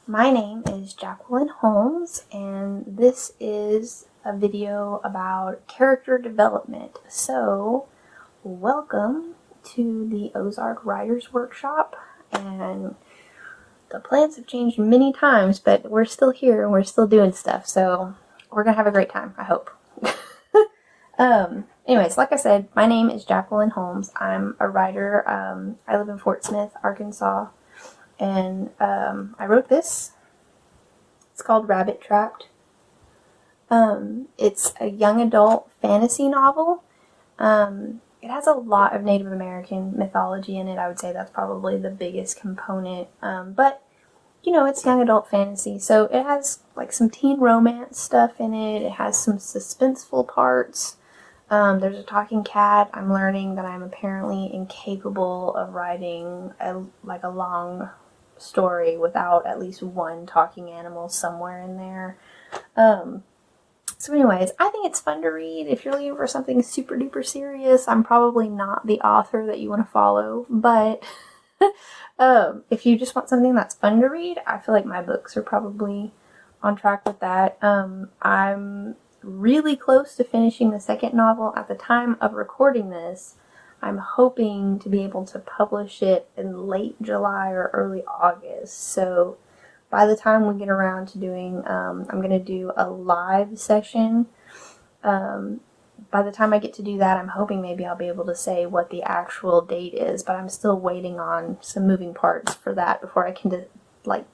My name is Jacquelyn Holmes, and this is a video about character development. So, welcome to the Ozark Writers Workshop, and the plans have changed many times, but we're still here and we're still doing stuff, so we're gonna have a great time, I hope. Anyways, like I said, my name is Jacquelyn Holmes. I'm a writer. I live in Fort Smith, Arkansas. And I wrote this. It's called Rabbit Trapped. It's a young adult fantasy novel. It has a lot of Native American mythology in it. I would say that's probably the biggest component. But, you know, it's young adult fantasy. So it has like some teen romance stuff in it. It has some suspenseful parts. There's a talking cat. I'm learning that I'm apparently incapable of writing a long story without at least one talking animal somewhere in there. So anyways, I think it's fun to read. If you're looking for something super duper serious, I'm probably not the author that you want to follow, but if you just want something that's fun to read, I feel like my books are probably on track with that. I'm really close to finishing the second novel. At the time of recording this, I'm hoping to be able to publish it in late July or early August. So by the time we get around to doing, I'm going to do a live session. By the time I get to do that, I'm hoping maybe I'll be able to say what the actual date is, but I'm still waiting on some moving parts for that before I can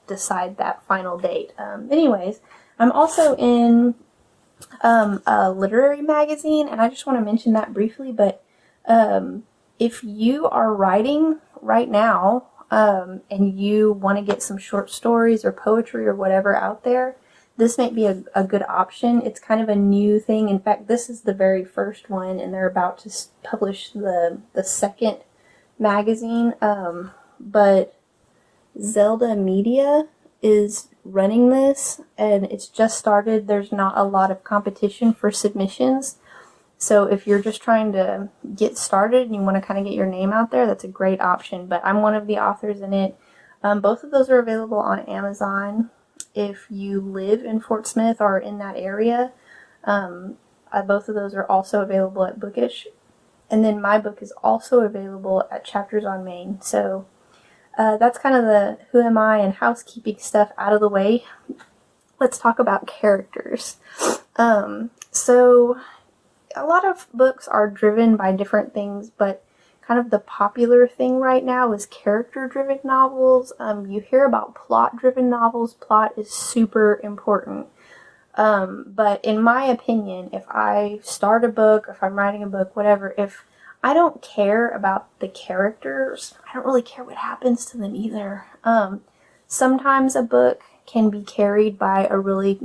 decide that final date. Anyways, I'm also in a literary magazine, and I just want to mention that briefly, but if you are writing right now and you want to get some short stories or poetry or whatever out there, this might be a good option. It's kind of a new thing. In fact, this is the very first one, and they're about to publish the second magazine, but Zelda Media is running this, and it's just started. There's not a lot of competition for submissions. So if you're just trying to get started and you want to kind of get your name out there, that's a great option. But I'm one of the authors in it. Both of those are available on Amazon. If you live in Fort Smith or in that area, both of those are also available at Bookish. And then my book is also available at Chapters on Main. So that's kind of the who am I and housekeeping stuff out of the way. Let's talk about characters. So a lot of books are driven by different things, but kind of the popular thing right now is character-driven novels. You hear about plot-driven novels. Plot is super important. But in my opinion, if I start a book, if I'm writing a book, whatever, if I don't care about the characters, I don't really care what happens to them either. Sometimes a book can be carried by a really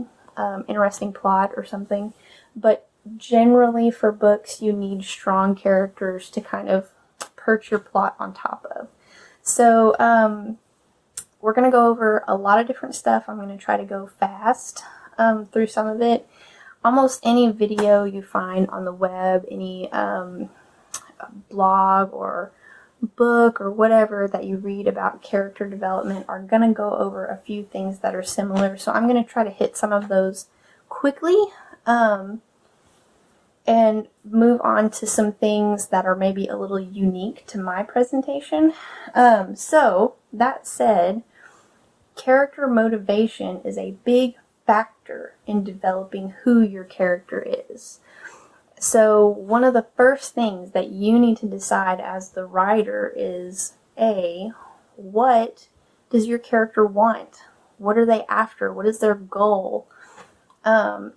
interesting plot or something, but generally for books you need strong characters to kind of perch your plot on top of. So we're going to go over a lot of different stuff. I'm going to try to go fast through some of it. Almost any video you find on the web, any blog or book or whatever that you read about character development are going to go over a few things that are similar. So I'm going to try to hit some of those quickly and move on to some things that are maybe a little unique to my presentation. So that said, character motivation is a big factor in developing who your character is. So one of the first things that you need to decide as the writer is, what does your character want? What are they after? What is their goal?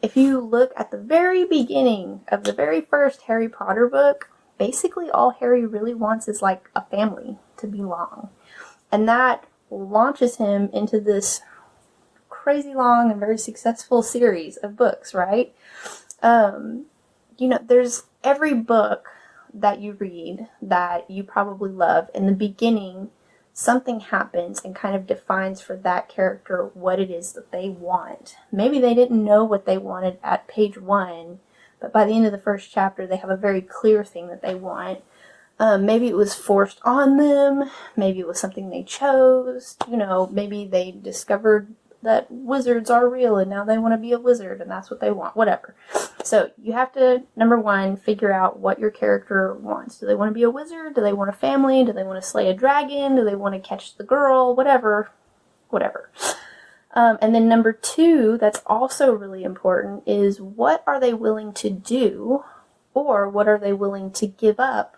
If you look at the very beginning of the very first Harry Potter book, basically all Harry really wants is like a family to belong. And that launches him into this crazy long and very successful series of books, right? You know, there's every book that you read that you probably love. In the beginning, something happens and kind of defines for that character what it is that they want. Maybe they didn't know what they wanted at page 1, but by the end of the first chapter, they have a very clear thing that they want. Maybe it was forced on them. Maybe it was something they chose. Maybe they discovered that wizards are real and now they want to be a wizard and that's what they want. Whatever. So you have to, number one, figure out what your character wants. Do they want to be a wizard? Do they want a family? Do they want to slay a dragon? Do they want to catch the girl? Whatever. And then number two, that's also really important, is what are they willing to do, or what are they willing to give up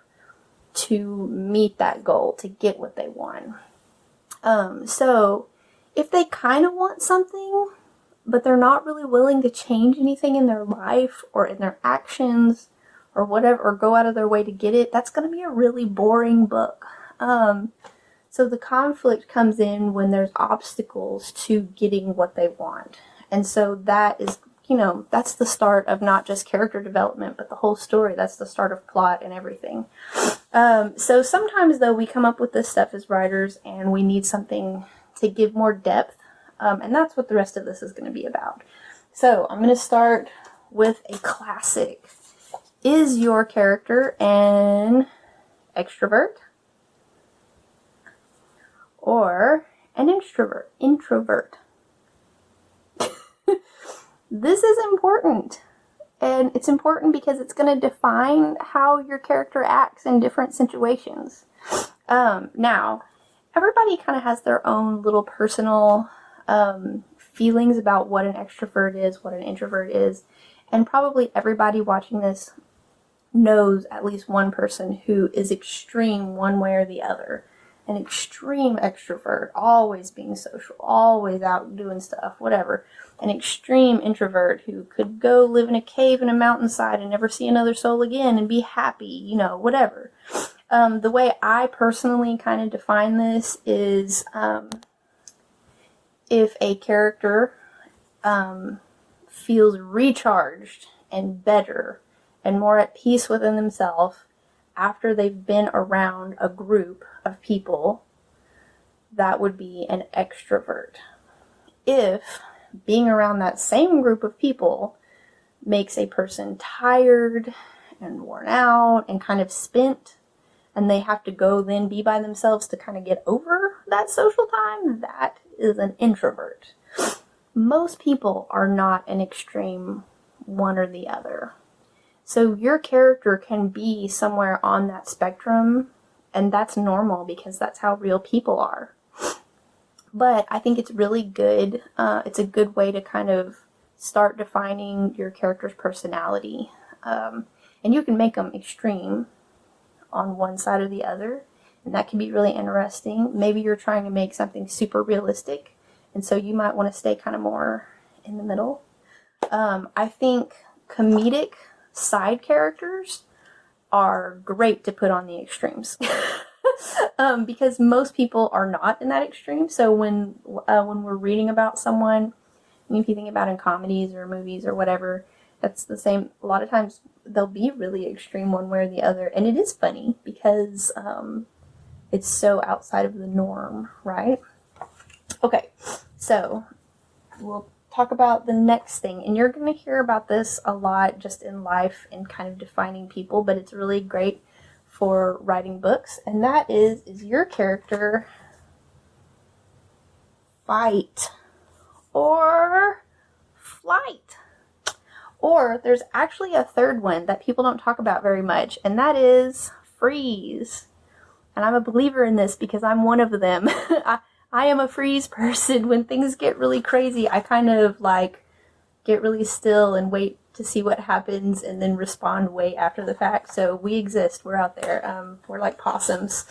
to meet that goal, to get what they want. So if they kind of want something, but they're not really willing to change anything in their life or in their actions or whatever, or go out of their way to get it, that's going to be a really boring book. So the conflict comes in when there's obstacles to getting what they want. And so that is, that's the start of not just character development, but the whole story. That's the start of plot and everything. So sometimes, though, we come up with this stuff as writers and we need something to give more depth. And that's what the rest of this is going to be about. So I'm going to start with a classic. Is your character an extrovert or an introvert? This is important. And it's important because it's going to define how your character acts in different situations. Now, everybody kind of has their own little personal feelings about what an extrovert is, what an introvert is. And probably everybody watching this knows at least one person who is extreme one way or the other. An extreme extrovert, always being social, always out doing stuff, whatever. An extreme introvert who could go live in a cave in a mountainside and never see another soul again and be happy, whatever. The way I personally kind of define this is if a character feels recharged and better and more at peace within themselves after they've been around a group of people, that would be an extrovert. If being around that same group of people makes a person tired and worn out and kind of spent, and they have to go then be by themselves to kind of get over that social time, that is an introvert. Most people are not an extreme one or the other. So your character can be somewhere on that spectrum, and that's normal because that's how real people are. But I think it's really good. It's a good way to kind of start defining your character's personality. And you can make them extreme on one side or the other, and that can be really interesting. Maybe you're trying to make something super realistic, and so you might want to stay kind of more in the middle. I think comedic side characters are great to put on the extremes. Because most people are not in that extreme. So when we're reading about someone, if you think about in comedies or movies or whatever, that's the same. A lot of times they'll be really extreme one way or the other. And it is funny because it's so outside of the norm, right? Okay, so we'll talk about the next thing. And you're going to hear about this a lot just in life and kind of defining people, but it's really great for writing books. And that is your character fight or flight? Or there's actually a third one that people don't talk about very much, and that is freeze. And I'm a believer in this because I'm one of them. I am a freeze person. When things get really crazy, I kind of get really still and wait to see what happens and then respond way after the fact. So we exist. We're out there. We're like possums.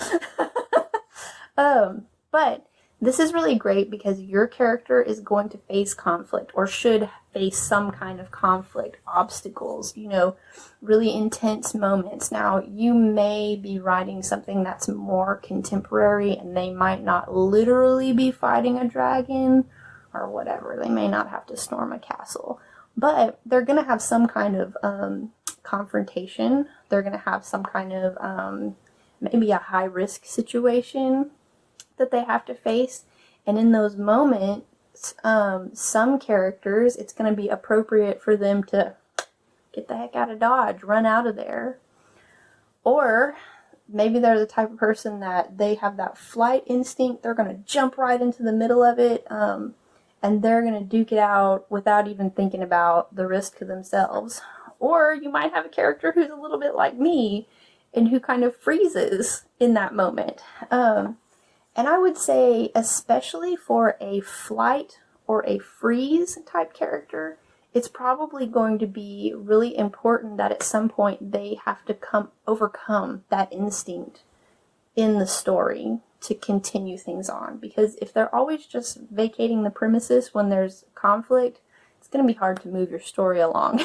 But this is really great because your character is going to face conflict, or should face some kind of conflict, obstacles, really intense moments. Now, you may be writing something that's more contemporary and they might not literally be fighting a dragon or whatever. They may not have to storm a castle, but they're going to have some kind of confrontation. They're going to have some kind of maybe a high-risk situation that they have to face. And in those moments, some characters, it's going to be appropriate for them to get the heck out of Dodge, run out of there. Or maybe they're the type of person that they have that flight instinct. They're going to jump right into the middle of it, and they're going to duke it out without even thinking about the risk to themselves. Or you might have a character who's a little bit like me and who kind of freezes in that moment. And I would say, especially for a flight or a freeze type character, it's probably going to be really important that at some point they have to overcome that instinct in the story to continue things on. Because if they're always just vacating the premises when there's conflict, it's going to be hard to move your story along.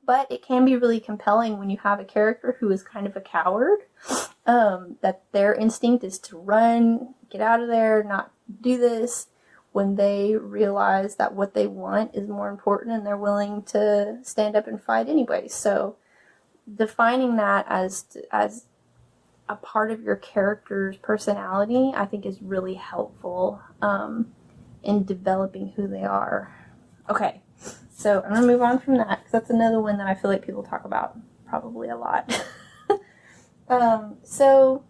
But it can be really compelling when you have a character who is kind of a coward, that their instinct is to run, get out of there, not do this, when they realize that what they want is more important and they're willing to stand up and fight anyway. So defining that as a part of your character's personality, I think is really helpful in developing who they are. Okay, so I'm going to move on from that, because that's another one that I feel like people talk about probably a lot. So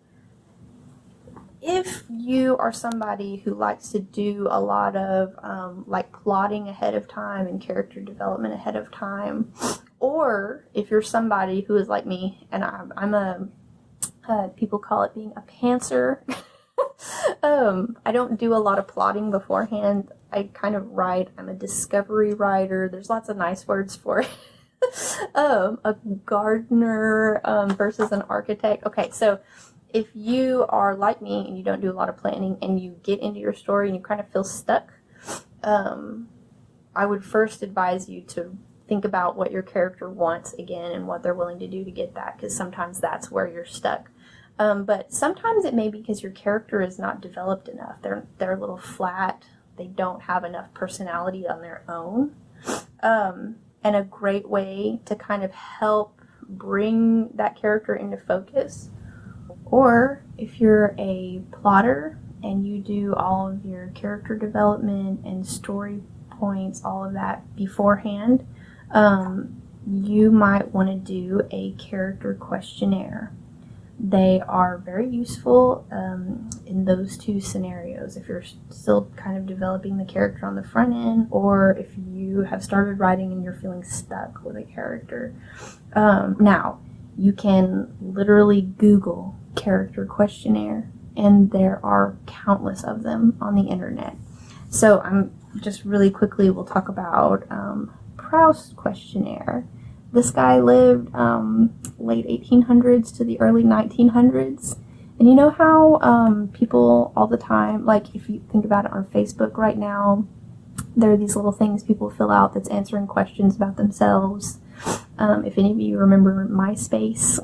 if you are somebody who likes to do a lot of like plotting ahead of time and character development ahead of time, or if you're somebody who is like me, and I'm people call it being a pantser. I don't do a lot of plotting beforehand. I kind of write. I'm a discovery writer. There's lots of nice words for it. A gardener versus an architect. Okay, so if you are like me and you don't do a lot of planning and you get into your story and you kind of feel stuck, I would first advise you to think about what your character wants again and what they're willing to do to get that, because sometimes that's where you're stuck. But sometimes it may be because your character is not developed enough. They're a little flat. They don't have enough personality on their own. And a great way to kind of help bring that character into focus, or if you're a plotter and you do all of your character development and story points, all of that beforehand, you might want to do a character questionnaire. They are very useful in those two scenarios. If you're still kind of developing the character on the front end, or if you have started writing and you're feeling stuck with a character. Now, you can literally Google character questionnaire, and there are countless of them on the internet. So I'm just really quickly, we'll talk about Proust questionnaire. This guy lived late 1800s to the early 1900s. And you know how people all the time, like if you think about it on Facebook right now, there are these little things people fill out that's answering questions about themselves. If any of you remember MySpace,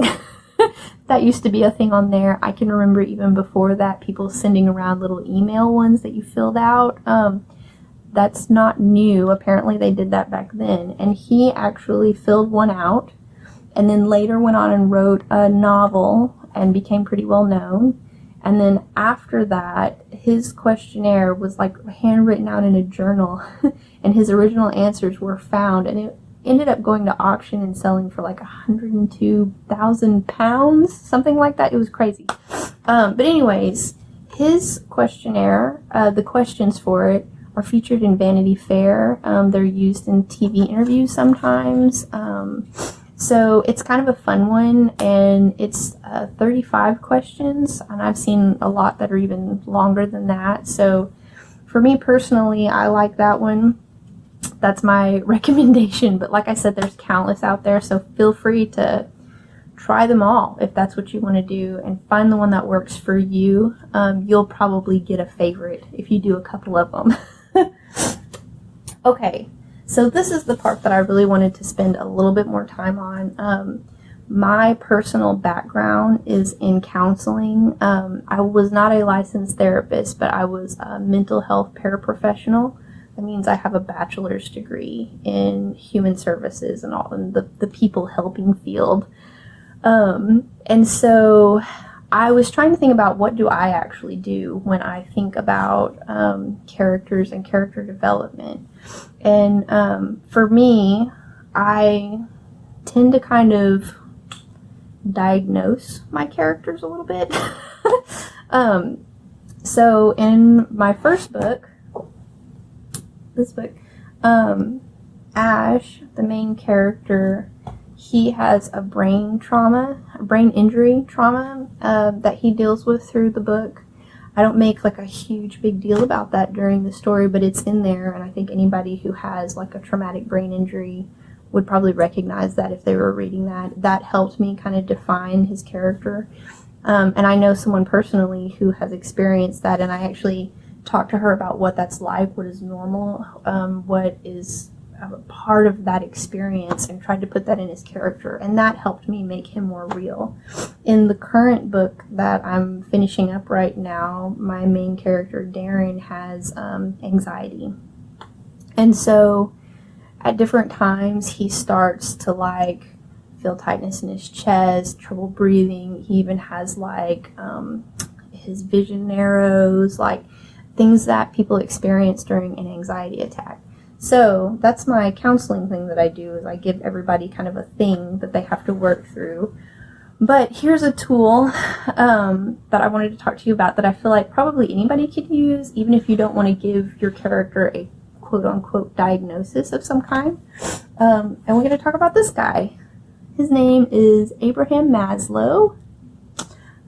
that used to be a thing on there. I can remember even before that, people sending around little email ones that you filled out. That's not new. Apparently they did that back then. And he actually filled one out and then later went on and wrote a novel and became pretty well known. And then after that, his questionnaire was like handwritten out in a journal and his original answers were found, and it ended up going to auction and selling for like £102,000, something like that. It was crazy. But anyways, his questionnaire, the questions for it, are featured in Vanity Fair. They're used in TV interviews sometimes. So it's kind of a fun one, and it's 35 questions, and I've seen a lot that are even longer than that. So for me personally, I like that one. That's my recommendation. But like I said, there's countless out there, so feel free to try them all if that's what you want to do, and find the one that works for you. You'll probably get a favorite if you do a couple of them. Okay, so this is the part that I really wanted to spend a little bit more time on. My personal background is in counseling. I was not a licensed therapist, but I was a mental health paraprofessional. That means I have a bachelor's degree in human services and all in the people helping field. And so I was trying to think about, what do I actually do when I think about characters and character development. And for me, I tend to kind of diagnose my characters a little bit. So in my first book, this book, Ash, the main character, he has a brain injury trauma that he deals with through the book. I don't make like a huge big deal about that during the story, but it's in there, and I think anybody who has like a traumatic brain injury would probably recognize that if they were reading that. That helped me kind of define his character. And I know someone personally who has experienced that, and I actually talked to her about what that's like, what is normal, what is a part of that experience, and tried to put that in his character, and that helped me make him more real. In the current book that I'm finishing up right now, my main character, Darren, has anxiety. And so at different times he starts to like feel tightness in his chest, trouble breathing. He even has like his vision narrows, like things that people experience during an anxiety attack. So that's my counseling thing that I do, is I give everybody kind of a thing that they have to work through. But here's a tool that I wanted to talk to you about that I feel like probably anybody could use, even if you don't want to give your character a quote-unquote diagnosis of some kind. And we're going to talk about this guy. His name is Abraham Maslow.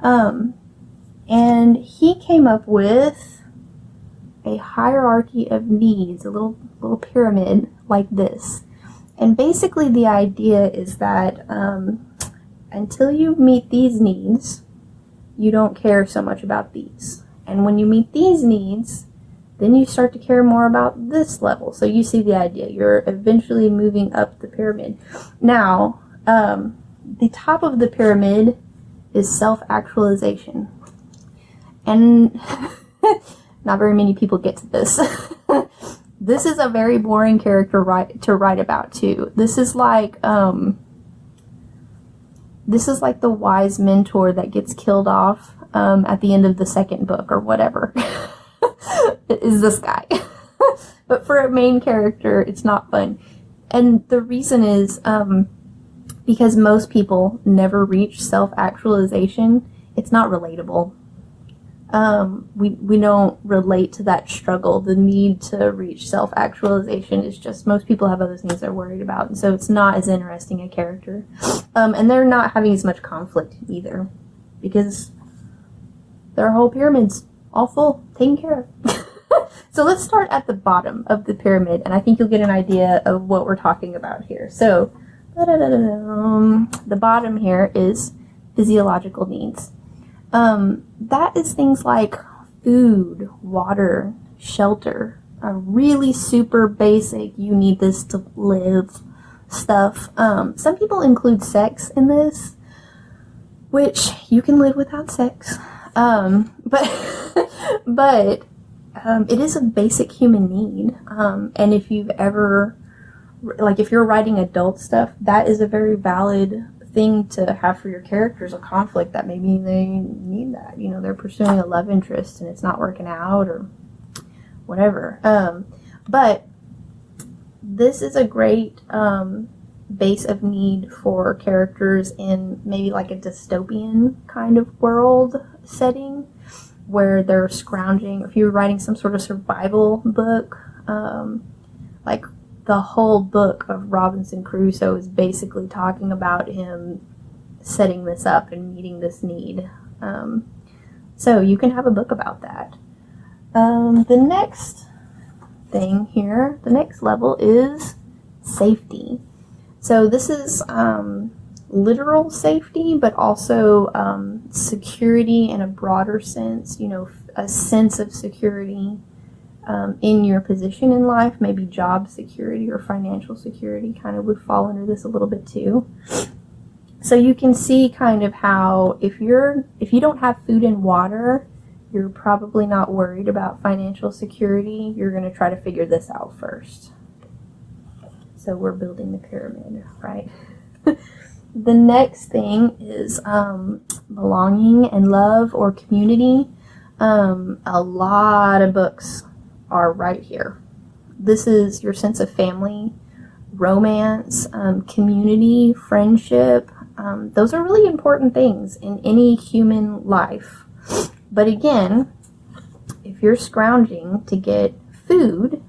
And he came up with a hierarchy of needs, a little pyramid like this. And basically the idea is that until you meet these needs, you don't care so much about these. And when you meet these needs, then you start to care more about this level. So you see the idea. You're eventually moving up the pyramid. Now, the top of the pyramid is self-actualization. And not very many people get to this. This is a very boring character to write about too. This is like the wise mentor that gets killed off at the end of the second book or whatever. It is this guy. But for a main character, it's not fun. And the reason is because most people never reach self-actualization. It's not relatable. We don't relate to that struggle. The need to reach self-actualization is just, most people have other things they're worried about, and so it's not as interesting a character. And they're not having as much conflict either, because their whole pyramid's all full, taken care of. So let's start at the bottom of the pyramid, and I think you'll get an idea of what we're talking about here. So the bottom here is physiological needs. That is things like food, water, shelter, a really super basic, you need this to live stuff. Some people include sex in this, which you can live without sex. But it is a basic human need. And if you've ever, like if you're writing adult stuff, that is a very valid thing to have for your characters, a conflict that maybe they need that, you know, they're pursuing a love interest and it's not working out or whatever. But this is a great base of need for characters in maybe like a dystopian kind of world setting where they're scrounging. If you're writing some sort of survival book, like the whole book of Robinson Crusoe is basically talking about him setting this up and meeting this need. So you can have a book about that. The next thing here, the next level is safety. So this is literal safety, but also security in a broader sense, you know, a sense of security in your position in life. Maybe job security or financial security kind of would fall under this a little bit too. So you can see kind of how if you don't have food and water, you're probably not worried about financial security. You're going to try to figure this out first. So we're building the pyramid, right? The next thing is belonging and love or community. A lot of books are right here. This is your sense of family, romance, community, friendship, Those are really important things in any human life. But again, if you're scrounging to get food,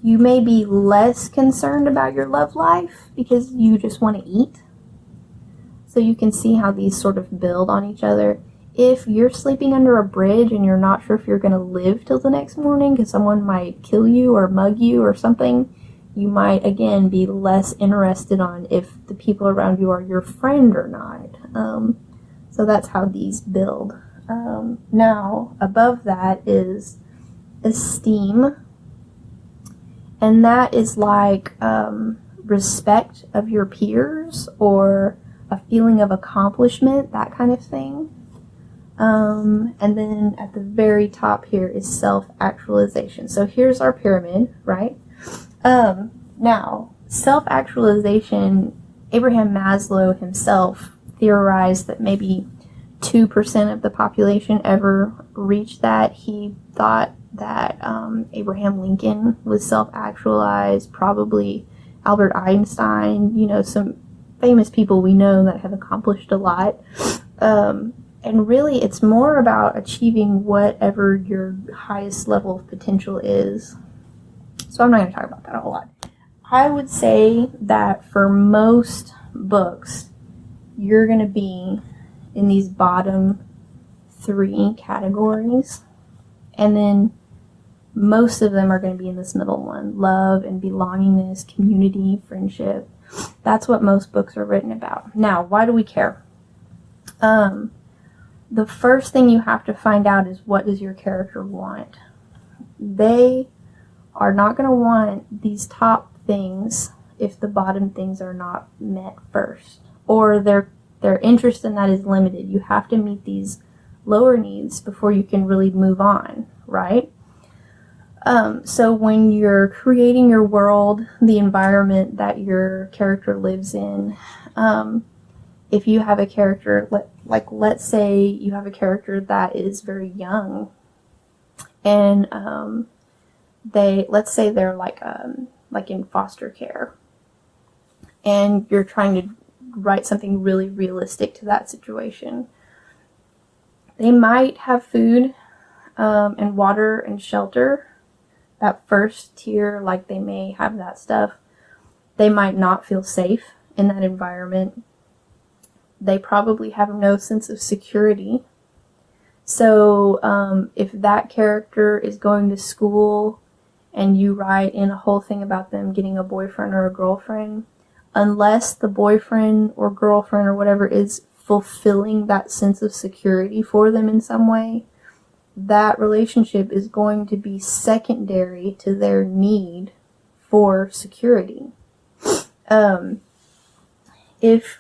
you may be less concerned about your love life because you just want to eat. So you can see how these sort of build on each other. If you're sleeping under a bridge and you're not sure if you're going to live till the next morning because someone might kill you or mug you or something, you might, again, be less interested on if the people around you are your friend or not. So that's how these build. Now, above that is esteem. And that is like respect of your peers or a feeling of accomplishment, that kind of thing. And then at the very top here is self-actualization. So here's our pyramid, right? Now, self-actualization, Abraham Maslow himself theorized that maybe 2% of the population ever reached that. He thought that Abraham Lincoln was self-actualized, probably Albert Einstein, some famous people we know that have accomplished a lot. And really, it's more about achieving whatever your highest level of potential is. So I'm not going to talk about that a whole lot. I would say that for most books, you're going to be in these bottom 3 categories. And then most of them are going to be in this middle one. Love and belongingness, community, friendship. That's what most books are written about. Now, why do we care? The first thing you have to find out is, what does your character want? They are not going to want these top things if the bottom things are not met first, or their interest in that is limited. You have to meet these lower needs before you can really move on, right? So when you're creating your world, the environment that your character lives in, if you have a character, let's say you have a character that is very young, and let's say they're like in foster care, and you're trying to write something really realistic to that situation. They might have food and water and shelter. That first tier, like, they may have that stuff. They might not feel safe in that environment. They probably have no sense of security. So if that character is going to school and you write in a whole thing about them getting a boyfriend or a girlfriend, unless the boyfriend or girlfriend or whatever is fulfilling that sense of security for them in some way, that relationship is going to be secondary to their need for security. If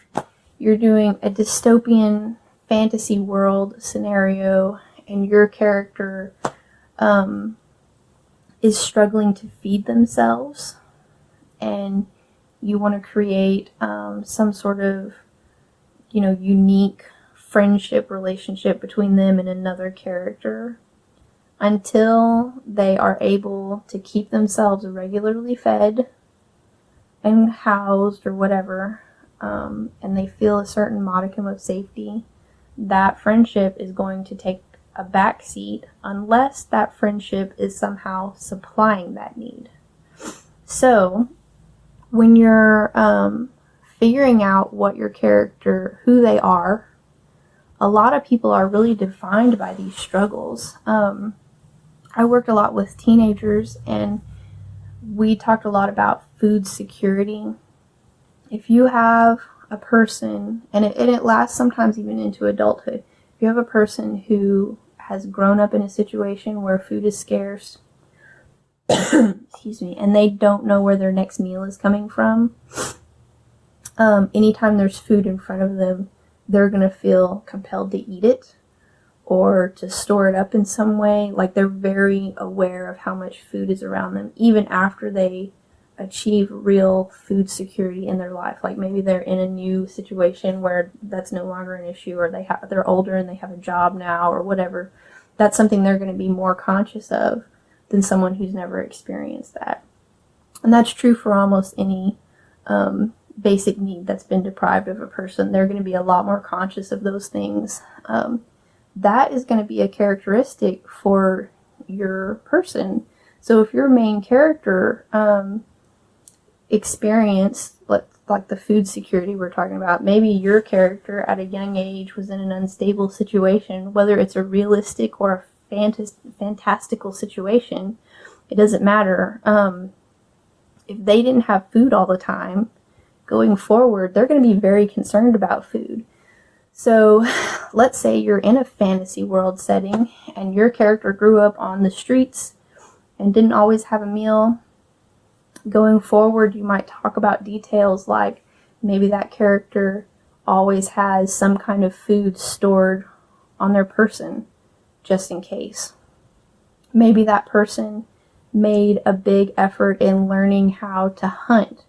you're doing a dystopian fantasy world scenario and your character is struggling to feed themselves, and you want to create some sort of unique friendship relationship between them and another character, until they are able to keep themselves regularly fed and housed or whatever, and they feel a certain modicum of safety, that friendship is going to take a back seat unless that friendship is somehow supplying that need. So when you're figuring out what your character, who they are, a lot of people are really defined by these struggles. I worked a lot with teenagers, and we talked a lot about food security. If you have a person, and it lasts sometimes even into adulthood, if you have a person who has grown up in a situation where food is scarce, excuse me, and they don't know where their next meal is coming from, anytime there's food in front of them, they're going to feel compelled to eat it or to store it up in some way. Like, they're very aware of how much food is around them, even after they achieve real food security in their life. Like, maybe they're in a new situation where that's no longer an issue, or they're older and they have a job now or whatever. That's something they're going to be more conscious of than someone who's never experienced that. And that's true for almost any basic need that's been deprived of a person. They're going to be a lot more conscious of those things. That is going to be a characteristic for your person. So if your main character experienced like the food security we're talking about, maybe your character at a young age was in an unstable situation, whether it's a realistic or a fantastical situation, it doesn't matter. If they didn't have food all the time, going forward, they're going to be very concerned about food. So let's say you're in a fantasy world setting and your character grew up on the streets and didn't always have a meal. Going forward, you might talk about details like maybe that character always has some kind of food stored on their person just in case. Maybe that person made a big effort in learning how to hunt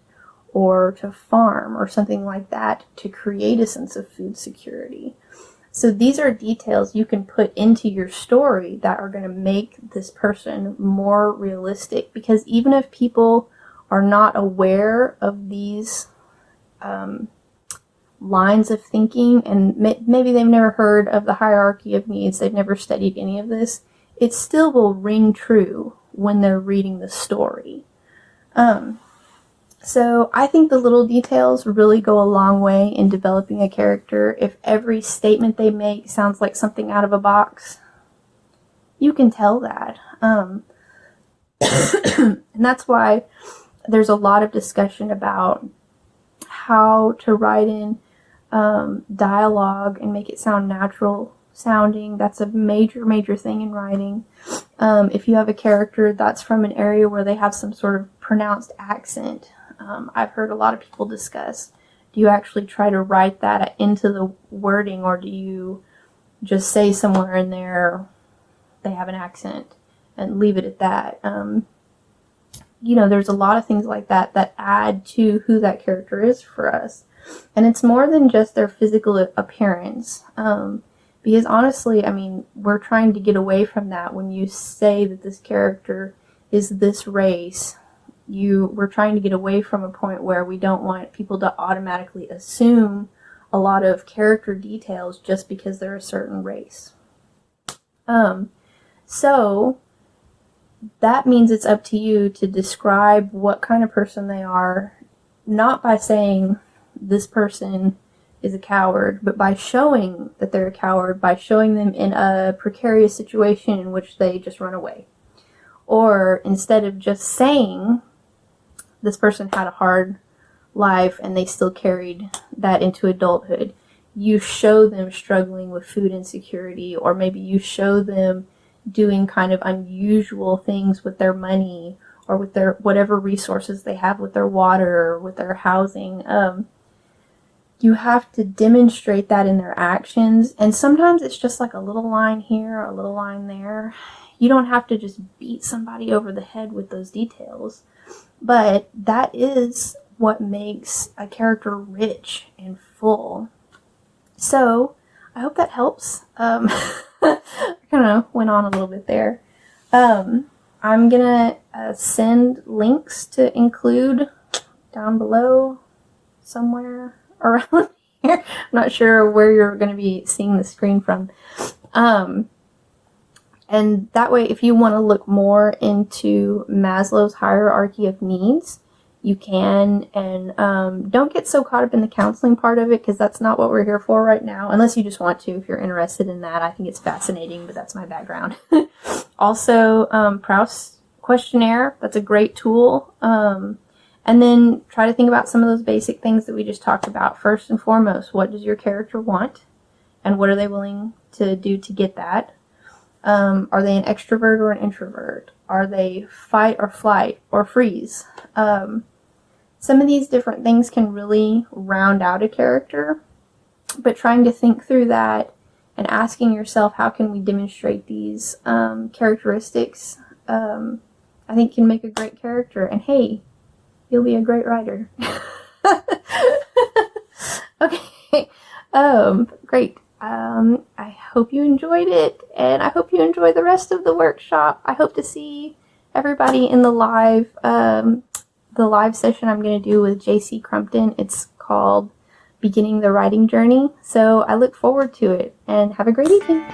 or to farm or something like that to create a sense of food security. So these are details you can put into your story that are going to make this person more realistic, because even if people are not aware of these lines of thinking, and maybe they've never heard of the hierarchy of needs, they've never studied any of this, it still will ring true when they're reading the story. So I think the little details really go a long way in developing a character. If every statement they make sounds like something out of a box, you can tell that. And that's why there's a lot of discussion about how to write in dialogue and make it sound natural sounding. That's a major thing in writing. If you have a character that's from an area where they have some sort of pronounced accent, I've heard a lot of people discuss, do you actually try to write that into the wording, or do you just say somewhere in there they have an accent and leave it at that? There's a lot of things like that that add to who that character is for us. And it's more than just their physical appearance. Because honestly, we're trying to get away from that. When you say that this character is this race, we're trying to get away from a point where we don't want people to automatically assume a lot of character details just because they're a certain race. So that means it's up to you to describe what kind of person they are, not by saying this person is a coward, but by showing that they're a coward, by showing them in a precarious situation in which they just run away. Or instead of just saying this person had a hard life and they still carried that into adulthood, you show them struggling with food insecurity, or maybe you show them doing kind of unusual things with their money or with their whatever resources they have, with their water or with their housing. You have to demonstrate that in their actions, and sometimes it's just like a little line here, a little line there. You don't have to just beat somebody over the head with those details, but that is what makes a character rich and full. So I hope that helps. I kind of went on a little bit there. I'm gonna send links to include down below somewhere around here. I'm not sure where you're going to be seeing the screen from. And that way, if you want to look more into Maslow's hierarchy of needs, you can. And don't get so caught up in the counseling part of it, because that's not what we're here for right now, unless you just want to. If you're interested in that, I think it's fascinating, but that's my background. Also, Proust's Questionnaire, that's a great tool. And then try to think about some of those basic things that we just talked about. First and foremost, what does your character want? And what are they willing to do to get that? Are they an extrovert or an introvert? Are they fight or flight or freeze? Some of these different things can really round out a character. But trying to think through that and asking yourself, how can we demonstrate these characteristics, I think can make a great character. And hey, you'll be a great writer. Okay. Great. I hope you enjoyed it, and I hope you enjoy the rest of the workshop. I hope to see everybody in the live the live session I'm going to do with JC Crumpton. It's called Beginning the Writing Journey. So I look forward to it, and have a great evening.